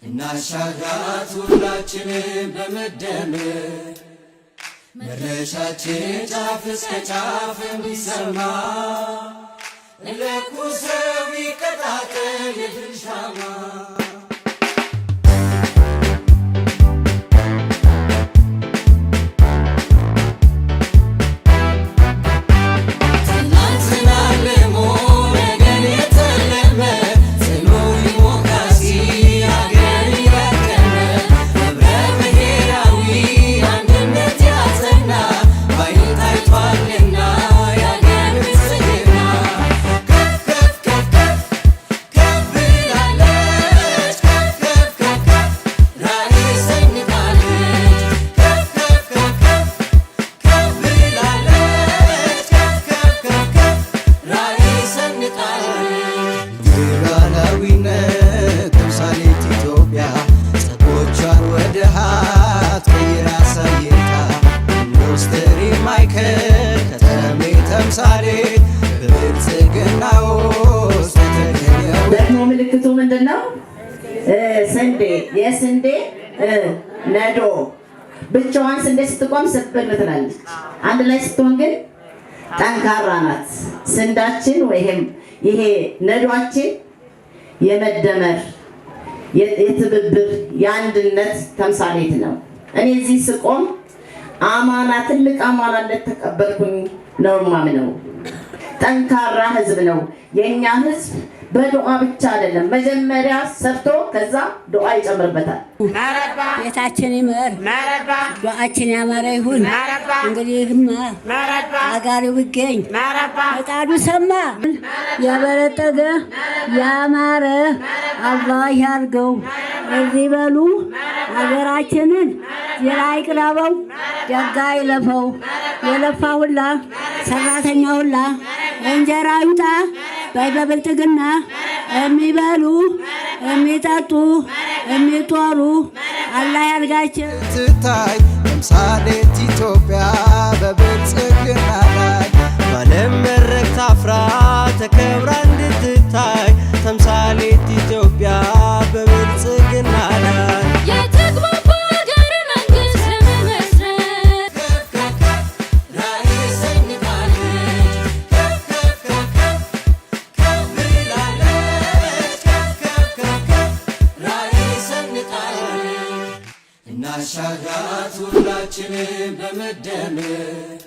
እናሻግራት ሁላችንም በመደመር መድረሻችን ጫፍ እስከ ጫፍ እንዲሰማ ለኩሰው ይቀጣጠል የድል ሻማ ደግሞ ምልክቱ ምንድነው? ስንዴ የስንዴ ነዶ ብቻዋን ስንዴ ስትቆም ስብር ትላለች። አንድ ላይ ስትሆን ግን ጠንካራ ናት። ስንዳችን ወይም ይሄ ነዷችን የመደመር የትብብር የአንድነት ተምሳሌት ነው። እኔ እዚህ ስቆም አማና ትልቅ አማና እንደተቀበልኩኝ ነው ማምነው። ጠንካራ ህዝብ ነው የኛ ህዝብ። በዱዓ ብቻ አይደለም፣ መጀመሪያ ሰርቶ ከዛ ዱዓ ይጨምርበታል። ቤታችን ይመር፣ ዱዓችን ያማረ ይሁን። እንግዲህማ አጋሪው ይገኝ፣ ፈቃዱ ሰማ፣ ያበረጠገ ያማረ አላህ ያርገው። እዚህ በሉ ሀገራችንን ዜና ይቅረበው፣ ደጋ ይለፈው። የለፋ ሁላ ሰራተኛ ሁላ እንጀራ ይውጣ በብልጽግና የሚበሉ የሚጠጡ የሚጦሩ አላህ ያርጋቸው። ትታይ ተምሳሌት ኢትዮጵያ በብልጽግና ላይ ባለም መድረክ ታፍራ ተከብራ እንድትታይ ተምሳሌት ኢትዮጵያ በብልጽግና ላይ እናሻግራት ሁላችንም በመደመር